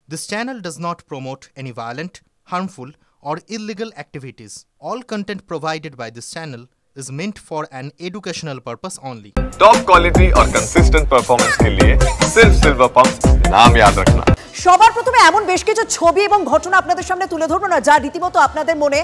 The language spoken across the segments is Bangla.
This channel does not promote any violent, harmful, or illegal activities. All content provided by this channel is meant for an educational purpose only. Top quality और कंसिस्टेंट परफॉर्मेंस के लिए सिर्फ सिल्वर पंप नाम याद रखना। সবার প্রথমে এমন বেশ কিছু ছবি এবং ঘটনা আপনাদের সামনে তুলে ধরবো না যা রীতিমতো আপনাদের মনে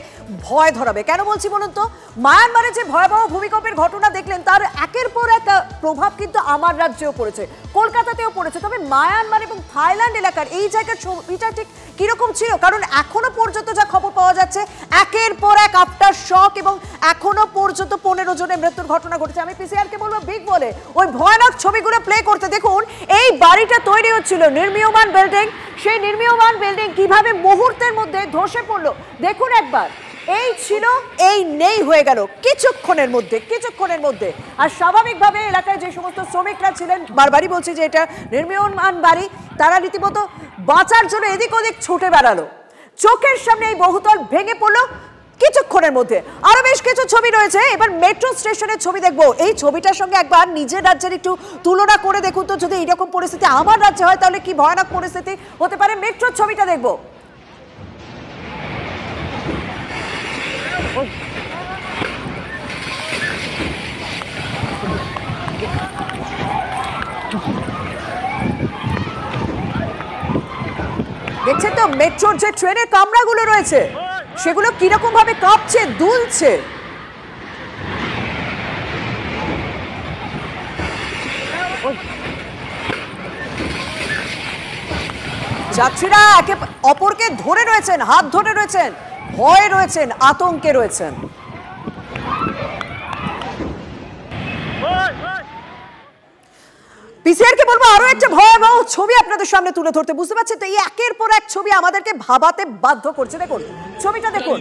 ভয় ধরাবে। কেন বলছি বলুন তো, মায়ানমারে যে ভয়াবহ ভূমিকম্পের ঘটনা দেখলেন তার একের পর এক প্রভাব কিন্তু আমার রাজ্যেও পড়েছে, কলকাতাতেও পড়েছে। তবে মায়ানমার এবং থাইল্যান্ড এলাকার এই জায়গার ছবিটা ঠিক কিরকম ছিল, কারণ এখনো পর্যন্ত যা খবর পাওয়া যাচ্ছে একের পর এক আফটার শক এবং এখনো পর্যন্ত 15 জনের মৃত্যুর ঘটনা ঘটেছে। আমি পিসিআরকে বলবো বিগ বলে ওই ভয়ানক ছবিগুলো প্লে করতে। দেখুন এই বাড়িটা তৈরি হচ্ছিল, নির্মীয়মান বিল্ডিং, সেই নির্মীয়মান বিল্ডিং কিভাবে মুহূর্তের মধ্যে ধসে পড়লো দেখুন একবার। এই ছিল, এই নেই হয়ে গেল কিছুক্ষণের মধ্যে। আর স্বাভাবিকভাবে এলাকায় যে সমস্ত শ্রমিকরা ছিলেন, বারবারই বলছি যে এটা নির্মীয়মান বাড়ি, তারা রীতিমতো বাঁচার জন্য এদিক ওদিক ছুটে বেড়ালো। চোখের সামনে এই বহুতল ভেঙে পড়লো কিছুক্ষণের মধ্যে। আরো বেশ কিছু ছবি রয়েছে, এবার মেট্রো স্টেশনের ছবি দেখবো। এই ছবিটার সঙ্গে একবার নিজের রাজ্যের একটু তুলনা করে দেখুন তো, যদি এইরকম পরিস্থিতি আমার রাজ্যে হয় তাহলে কি ভয়ানক পরিস্থিতি হতে পারে। মেট্রোর ছবিটা দেখবো। দেখছেন তো মেট্রোর যে ট্রেনের কামরাগুলো রয়েছে সেগুলো কিরকম ভাবে কাঁপছে, দুলছে। যাত্রীরা একে অপরকে ধরে রয়েছেন, হাত ধরে রয়েছেন, ভয়ে রয়েছেন, আতঙ্কে রয়েছেন। পিসিআরকে বলবো আরো একটা ভয়াবহ ছবি আপনাদের সামনে তুলে ধরতে। বুঝতে পারছেন তো, এই একের পর এক ছবি আমাদেরকে ভাবাতে বাধ্য করছে। দেখুন ছবিটা দেখুন,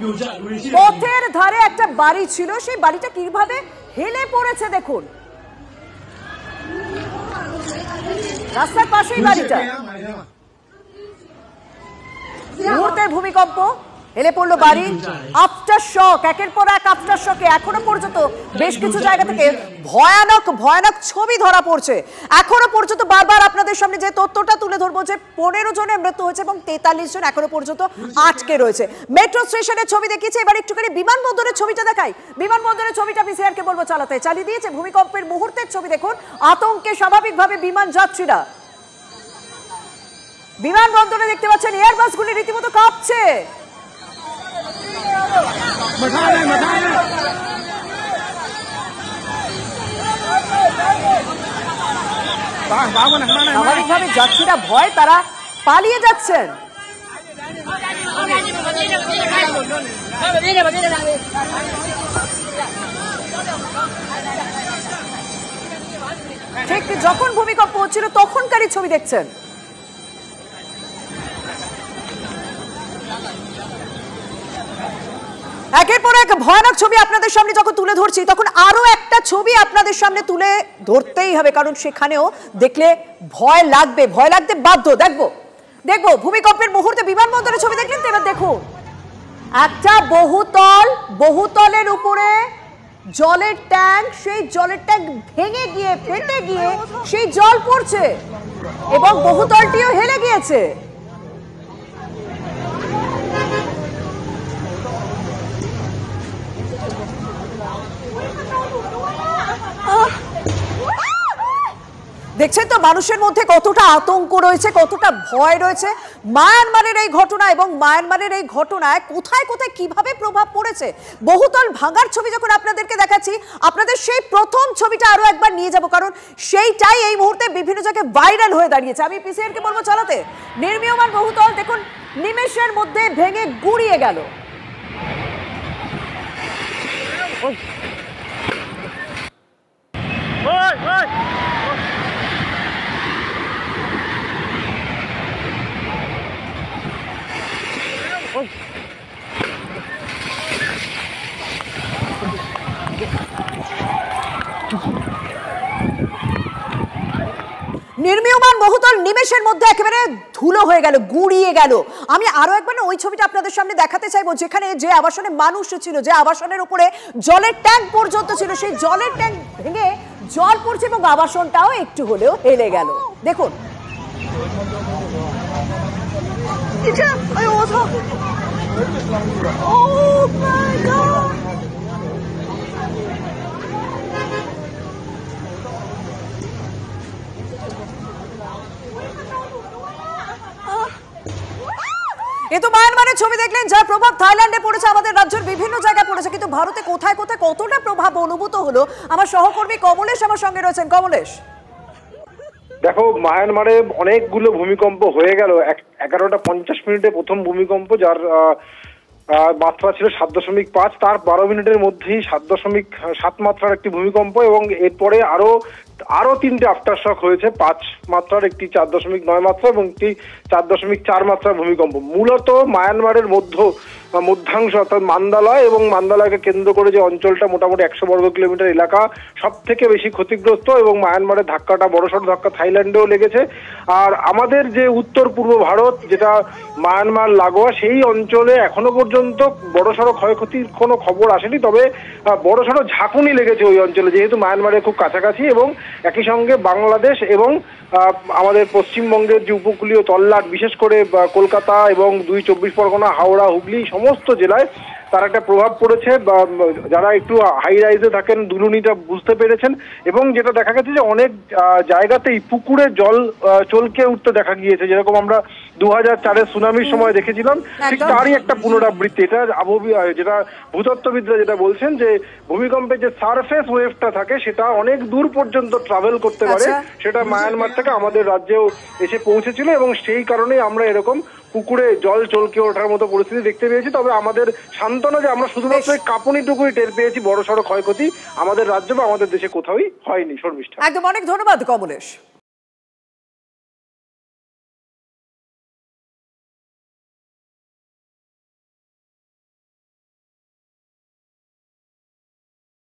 পথের ধারে একটা বাড়ি ছিল, সেই বাড়িটা কিভাবে হেলে পড়েছে দেখুন। রাস্তার পাশেই বাড়িটা, মুহূর্তের ভূমিকম্প, হেলে পড়লো বাড়ি। আফটার শক, একের পর এক আফটার শকে এখনো পর্যন্ত বেশ কিছু জায়গা থেকে ভয়ানক ছবি ধরা পড়ছে। এখনো পর্যন্ত বারবার আপনাদের সামনে যে তথ্যটা তুলে ধরবো যে 15 জনের মৃত্যু হয়েছে এবং 43 জন এখনো পর্যন্ত আটকে রয়েছে। মেট্রো স্টেশনের ছবি দেখিয়েছে, এবার একটুখানি বিমানবন্দরের ছবিটা দেখাই। বিমানবন্দরের ছবিটা পিসিআরকে বলবো চালিয়ে দিয়েছে। ভূমিকম্পের মুহূর্তের ছবি দেখুন, আতঙ্কে স্বাভাবিকভাবে বিমান যাত্রীরা। বিমানবন্দরে দেখতে পাচ্ছেন এয়ারবাসগুলি রীতিমতো কাঁপছে। স্বাভাবিকভাবে যাত্রীরা ভয়, তারা পালিয়ে যাচ্ছেন। ঠিক যখন ভূমিকম্প হচ্ছিল তখনকারই ছবি দেখছেন। একের পর এক ভয়ানক ছবি আপনাদের সামনে যখন তুলে ধরছি, তখন আরো একটা ছবি আপনাদের সামনে তুলে ধরতেই হবে, কারণ সেখানেও দেখলে ভয় লাগতে বাধ্য। দেখবো ভূমিকম্পের মুহূর্তে বিমানবন্দরের ছবি দেখলেন তো, এবার দেখুন একটা বহুতলের উপরে জলের ট্যাঙ্ক, সেই জলের ট্যাঙ্ক ভেঙে গিয়ে ফেটে গিয়ে সেই জল পড়ছে এবং বহুতলটিও হেলে গিয়েছে। দেখছেন তো মানুষের মধ্যে কতটা আতঙ্ক রয়েছে, কতটা ভয় রয়েছে। মায়ানমারের এই ঘটনা এবং মায়ানমারের এই ঘটনায় কোথায় কিভাবে প্রভাব পড়েছে। বহুতল ভাঙার ছবি যখন আপনাদেরকে দেখাচ্ছি, আপনাদের সেই প্রথম ছবিটা আরো একবার নিয়ে যাব, কারণ সেইটাই এই মুহূর্তে বিভিন্ন জায়গায় ভাইরাল হয়ে দাঁড়িয়েছে। আমি পিসিআরকে বলবো চালাতে। নির্মীয়মান বহুতল দেখুন নিমেষের মধ্যে ভেঙে গুড়িয়ে গেল। নির্মীয়মান বহুতল নিমেষের মধ্যে একেবারে ধুলো হয়ে গেল, গুড়িয়ে গেল। আমি আরো একবার ওই ছবিটা আপনাদের সামনে দেখাতে চাইবো, যেখানে যে আবাসনে মানুষ ছিল, যে আবাসনের উপরে জলের ট্যাঙ্ক পর্যন্ত ছিল, সেই জলের ট্যাঙ্ক ভেঙে জল পড়ছে এবং আবাসনটাও একটু হলেও হেলে গেল। দেখুন 一阵，哎呦我操 ！Oh my god！ এ তো মায়ানমারের ছবি দেখলেন, যার প্রভাব থাইল্যান্ডে পড়েছে, আমাদের রাজ্যের বিভিন্ন জায়গায় পড়েছে, কিন্তু ভারতে কোথায় কোথায় কতটা প্রভাব অনুভূত হলো আমার সহকর্মী কমলেশ আমার সঙ্গে রয়েছেন। কমলেশ, দেখো, মায়ানমারে অনেকগুলো ভূমিকম্প হয়ে গেল। 11টা 50 মিনিটে প্রথম ভূমিকম্প, যার মাত্রা ছিল 7.5, তার 12 মিনিটের মধ্যেই 7.7 মাত্রার একটি ভূমিকম্প, এবং এরপরে আরো 3টে আফটার শক হয়েছে, 5 মাত্রার, একটি 4.9 মাত্রা এবং একটি 4.4 মাত্রার ভূমিকম্প। মূলত মায়ানমারের মধ্যাংশ অর্থাৎ মান্দালয় এবং মান্দালয়কে কেন্দ্র করে যে অঞ্চলটা, মোটামুটি 100 বর্গ কিলোমিটার এলাকা সব থেকে বেশি ক্ষতিগ্রস্ত, এবং মায়ানমারের ধাক্কাটা বড়সড় ধাক্কা থাইল্যান্ডেও লেগেছে। আর আমাদের যে উত্তর পূর্ব ভারত, যেটা মায়ানমার লাগোয়া, সেই অঞ্চলে এখনো পর্যন্ত বড়সড় ক্ষয়ক্ষতির কোনো খবর আসেনি, তবে বড়সড় ঝাঁকুনি লেগেছে ওই অঞ্চলে, যেহেতু মায়ানমারের খুব কাছাকাছি, এবং একই সঙ্গে বাংলাদেশ এবং আমাদের পশ্চিমবঙ্গের যে উপকূলীয় তল্লাট, বিশেষ করে কলকাতা এবং 2 24 পরগনা, হাওড়া, হুগলি সমস্ত জেলায় তার একটা প্রভাব পড়েছে। যারা একটু হাই রাইজে থাকেন দুলুনিটা বুঝতে পেরেছেন, এবং যেটা দেখা গেছে যে অনেক জায়গাতেই পুকুরে জল চলকে উঠতে দেখা গিয়েছে, যেরকম আমরা 2004-এর সুনামির সময় দেখেছিলাম, ঠিক তারই একটা পুনরাবৃত্তি। এটা যেটা ভূতত্ত্ববিদরা যেটা বলছেন, যে ভূমিকম্পে যে সারফেস ওয়েভটা থাকে সেটা অনেক দূর পর্যন্ত ট্রাভেল করতে পারে, সেটা মায়ানমার থেকে আমাদের রাজ্যেও এসে পৌঁছেছিল, এবং সেই কারণেই আমরা এরকম পুকুরে জল চলকে ওঠার মতো পরিস্থিতি দেখতে পেয়েছি। তবে আমাদের সান্ত্বনা যে আমরা শুধুমাত্র এই কাঁপুনিটুকুই টের পেয়েছি, বড়সড় ক্ষয়ক্ষতি আমাদের রাজ্য বা আমাদের দেশে কোথাওই হয়নি। শর্মিষ্ঠা, একদম অনেক ধন্যবাদ কমলেশ।